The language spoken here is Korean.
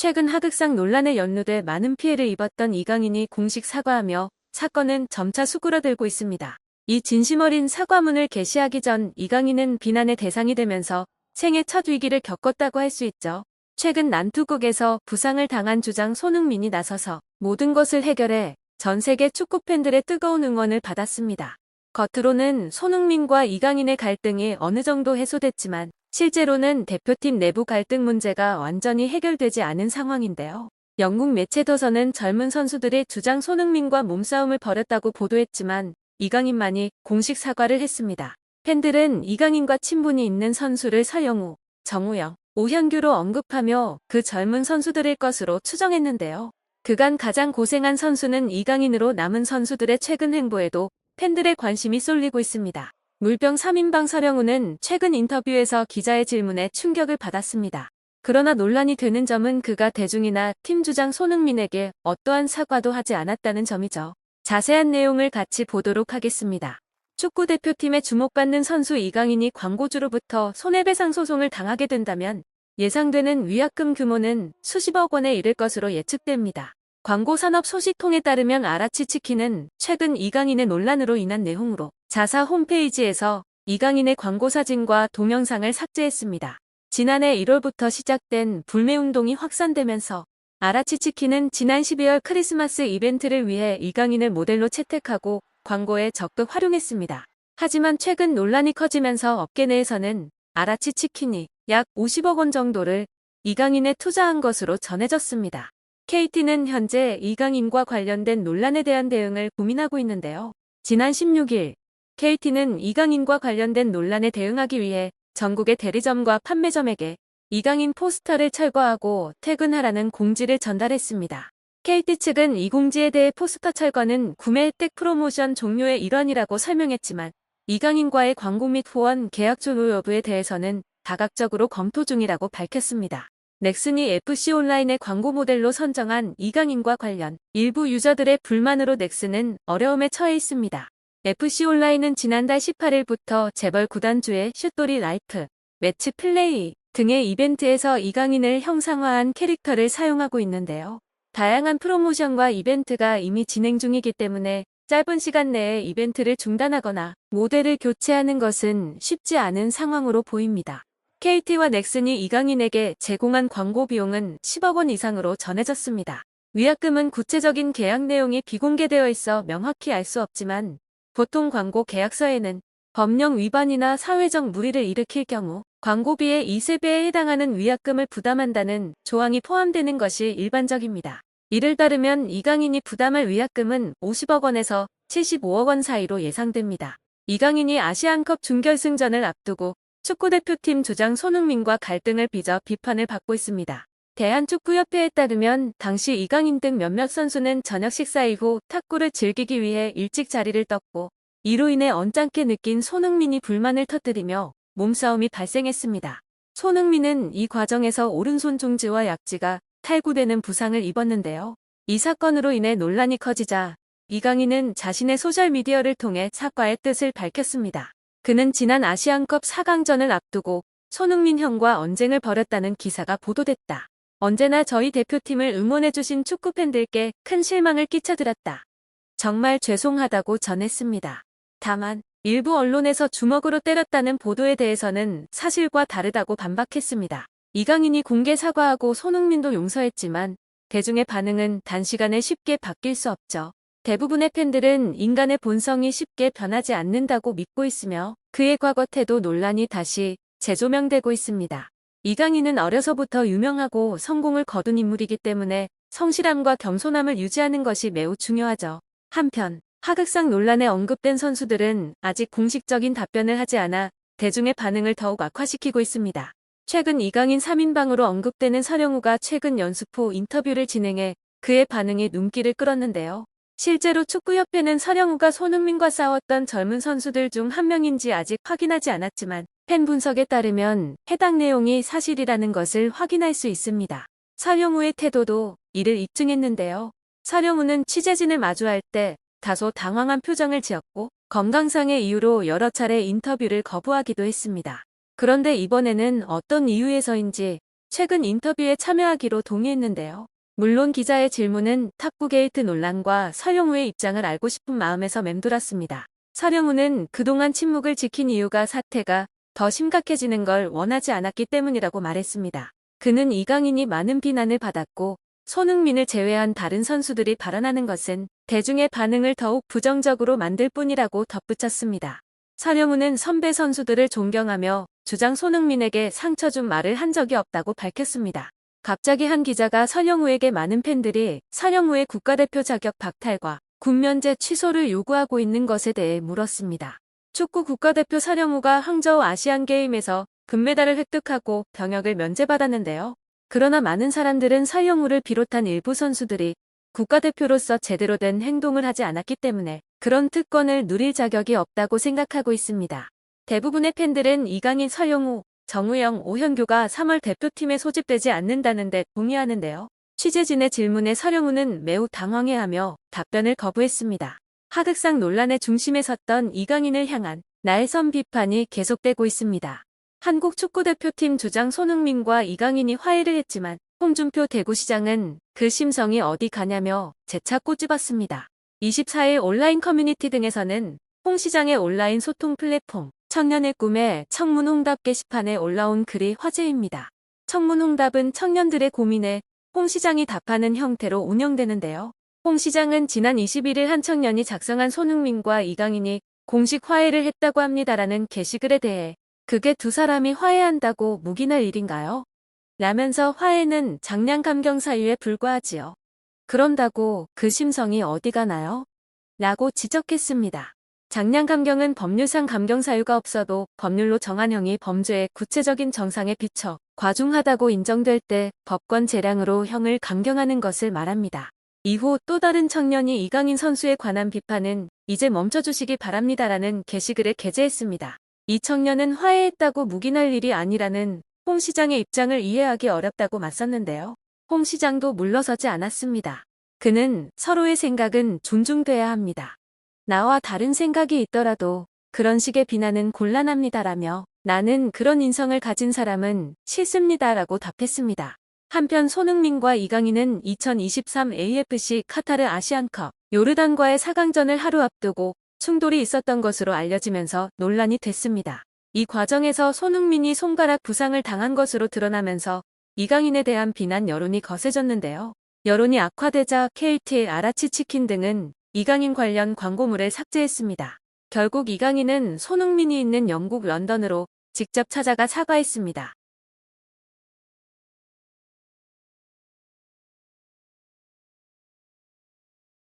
최근 하극상 논란에 연루돼 많은 피해를 입었던 이강인이 공식 사과하며 사건은 점차 수그러들고 있습니다. 이 진심 어린 사과문을 게시하기 전 이강인은 비난의 대상이 되면서 생애 첫 위기를 겪었다고 할 수 있죠. 최근 난투극에서 부상을 당한 주장 손흥민이 나서서 모든 것을 해결해 전 세계 축구 팬들의 뜨거운 응원을 받았습니다. 겉으로는 손흥민과 이강인의 갈등이 어느 정도 해소됐지만 실제로는 대표팀 내부 갈등 문제가 완전히 해결되지 않은 상황인데요. 영국 매체 더선은 젊은 선수들이 주장 손흥민과 몸싸움을 벌였다고 보도했지만 이강인만이 공식 사과를 했습니다. 팬들은 이강인과 친분이 있는 선수를 서영우, 정우영, 오현규로 언급하며 그 젊은 선수들일 것으로 추정했는데요. 그간 가장 고생한 선수는 이강인으로 남은 선수들의 최근 행보에도 팬들의 관심이 쏠리고 있습니다. 물병 3인방 서령우는 최근 인터뷰에서 기자의 질문에 충격을 받았습니다. 그러나 논란이 되는 점은 그가 대중이나 팀 주장 손흥민에게 어떠한 사과도 하지 않았다는 점이죠. 자세한 내용을 같이 보도록 하겠습니다. 축구대표팀에 주목받는 선수 이강인이 광고주로부터 손해배상 소송을 당하게 된다면 예상되는 위약금 규모는 수십억 원에 이를 것으로 예측됩니다. 광고산업 소식통에 따르면 아라치치킨은 최근 이강인의 논란으로 인한 내용으로 자사 홈페이지에서 이강인의 광고 사진과 동영상을 삭제했습니다. 지난해 1월부터 시작된 불매운동이 확산되면서 아라치치킨은 지난 12월 크리스마스 이벤트를 위해 이강인을 모델로 채택하고 광고에 적극 활용했습니다. 하지만 최근 논란이 커지면서 업계 내에서는 아라치치킨이 약 50억 원 정도를 이강인에 투자한 것으로 전해졌습니다. KT는 현재 이강인과 관련된 논란에 대한 대응을 고민하고 있는데요. 지난 16일 KT는 이강인과 관련된 논란에 대응하기 위해 전국의 대리점과 판매점에게 이강인 포스터를 철거하고 퇴근하라는 공지를 전달했습니다. KT 측은 이 공지에 대해 포스터 철거는 구매 혜택 프로모션 종료의 일환이라고 설명했지만 이강인과의 광고 및 후원 계약 종료 여부에 대해서는 다각적으로 검토 중이라고 밝혔습니다. 넥슨이 FC 온라인의 광고 모델로 선정한 이강인과 관련 일부 유저들의 불만으로 넥슨은 어려움에 처해 있습니다. FC 온라인은 지난달 18일부터 재벌 구단주의 슛돌이 라이프, 매치 플레이 등의 이벤트에서 이강인을 형상화한 캐릭터를 사용하고 있는데요. 다양한 프로모션과 이벤트가 이미 진행 중이기 때문에 짧은 시간 내에 이벤트를 중단하거나 모델을 교체하는 것은 쉽지 않은 상황으로 보입니다. KT와 넥슨이 이강인에게 제공한 광고 비용은 10억 원 이상으로 전해졌습니다. 위약금은 구체적인 계약 내용이 비공개되어 있어 명확히 알 수 없지만 보통 광고 계약서에는 법령 위반이나 사회적 물의를 일으킬 경우 광고비의 2세배에 해당하는 위약금을 부담한다는 조항이 포함되는 것이 일반적입니다. 이를 따르면 이강인이 부담할 위약금은 50억 원에서 75억 원 사이로 예상됩니다. 이강인이 아시안컵 준결승전을 앞두고 축구대표팀 주장 손흥민과 갈등을 빚어 비판을 받고 있습니다. 대한축구협회에 따르면 당시 이강인 등 몇몇 선수는 저녁 식사 이후 탁구를 즐기기 위해 일찍 자리를 떴고 이로 인해 언짢게 느낀 손흥민이 불만을 터뜨리며 몸싸움이 발생했습니다. 손흥민은 이 과정에서 오른손 중지와 약지가 탈구되는 부상을 입었는데요. 이 사건으로 인해 논란이 커지자 이강인은 자신의 소셜미디어를 통해 사과의 뜻을 밝혔습니다. 그는 지난 아시안컵 4강전을 앞두고 손흥민 형과 언쟁을 벌였다는 기사가 보도됐다. 언제나 저희 대표팀을 응원해주신 축구팬들께 큰 실망을 끼쳐드렸다. 정말 죄송하다고 전했습니다. 다만 일부 언론에서 주먹으로 때렸다는 보도에 대해서는 사실과 다르다고 반박했습니다. 이강인이 공개 사과하고 손흥민도 용서했지만 대중의 반응은 단시간에 쉽게 바뀔 수 없죠. 대부분의 팬들은 인간의 본성이 쉽게 변하지 않는다고 믿고 있으며 그의 과거 태도 논란이 다시 재조명되고 있습니다. 이강인은 어려서부터 유명하고 성공을 거둔 인물이기 때문에 성실함과 겸손함을 유지하는 것이 매우 중요하죠. 한편 하극상 논란에 언급된 선수들은 아직 공식적인 답변을 하지 않아 대중의 반응을 더욱 악화시키고 있습니다. 최근 이강인 3인방으로 언급되는 서령우가 최근 연습 후 인터뷰를 진행해 그의 반응이 눈길을 끌었는데요. 실제로 축구협회는 서령우가 손흥민과 싸웠던 젊은 선수들 중 한 명인지 아직 확인하지 않았지만 팬 분석에 따르면 해당 내용이 사실이라는 것을 확인할 수 있습니다. 서령우의 태도도 이를 입증했는데요. 서령우는 취재진을 마주할 때 다소 당황한 표정을 지었고 건강상의 이유로 여러 차례 인터뷰를 거부하기도 했습니다. 그런데 이번에는 어떤 이유에서인지 최근 인터뷰에 참여하기로 동의했는데요. 물론 기자의 질문은 탁구 게이트 논란과 설영우의 입장을 알고 싶은 마음에서 맴돌았습니다. 설영우는 그동안 침묵을 지킨 이유가 사태가 더 심각해지는 걸 원하지 않았기 때문이라고 말했습니다. 그는 이강인이 많은 비난을 받았고 손흥민을 제외한 다른 선수들이 발언하는 것은 대중의 반응을 더욱 부정적으로 만들 뿐이라고 덧붙였습니다. 설영우는 선배 선수들을 존경하며 주장 손흥민에게 상처 준 말을 한 적이 없다고 밝혔습니다. 갑자기 한 기자가 설영우에게 많은 팬들이 설영우의 국가대표 자격 박탈과 군면제 취소를 요구하고 있는 것에 대해 물었습니다. 축구 국가대표 설영우가 항저우 아시안게임에서 금메달을 획득하고 병역을 면제받았는데요. 그러나 많은 사람들은 설영우를 비롯한 일부 선수들이 국가대표로서 제대로 된 행동을 하지 않았기 때문에 그런 특권을 누릴 자격이 없다고 생각하고 있습니다. 대부분의 팬들은 이강인, 설영우, 정우영, 오현규가 3월 대표팀에 소집되지 않는다는데 동의하는데요. 취재진의 질문에 설영우는 매우 당황해하며 답변을 거부했습니다. 하극상 논란의 중심에 섰던 이강인을 향한 날선 비판이 계속되고 있습니다. 한국 축구대표팀 주장 손흥민과 이강인이 화해를 했지만 홍준표 대구시장은 그 심성이 어디 가냐며 재차 꼬집었습니다. 24일 온라인 커뮤니티 등에서는 홍 시장의 온라인 소통 플랫폼 청년의 꿈에 청문홍답 게시판에 올라온 글이 화제입니다. 청문홍답은 청년들의 고민에 홍 시장이 답하는 형태로 운영되는데요. 홍 시장은 지난 21일 한 청년이 작성한 손흥민과 이강인이 공식 화해를 했다고 합니다라는 게시글에 대해 그게 두 사람이 화해한다고 묵인할 일인가요? 라면서 화해는 장량 감경 사유에 불과하지요. 그런다고 그 심성이 어디 가나요? 라고 지적했습니다. 장량 감경은 법률상 감경 사유가 없어도 법률로 정한 형이 범죄의 구체적인 정상에 비춰 과중하다고 인정될 때 법권 재량으로 형을 감경하는 것을 말합니다. 이후 또 다른 청년이 이강인 선수에 관한 비판은 이제 멈춰주시기 바랍니다라는 게시글에 게재했습니다. 이 청년은 화해했다고 묵인할 일이 아니라는 홍 시장의 입장을 이해하기 어렵다고 맞섰는데요. 홍 시장도 물러서지 않았습니다. 그는 서로의 생각은 존중돼야 합니다. 나와 다른 생각이 있더라도 그런 식의 비난은 곤란합니다라며 나는 그런 인성을 가진 사람은 싫습니다라고 답했습니다. 한편 손흥민과 이강인은 2023 AFC 카타르 아시안컵 요르단과의 4강전을 하루 앞두고 충돌이 있었던 것으로 알려지면서 논란이 됐습니다. 이 과정에서 손흥민이 손가락 부상을 당한 것으로 드러나면서 이강인에 대한 비난 여론이 거세졌는데요. 여론이 악화되자 KT, 아라치치킨 등은 이강인 관련 광고물을 삭제했습니다. 결국 이강인은 손흥민이 있는 영국 런던으로 직접 찾아가 사과했습니다.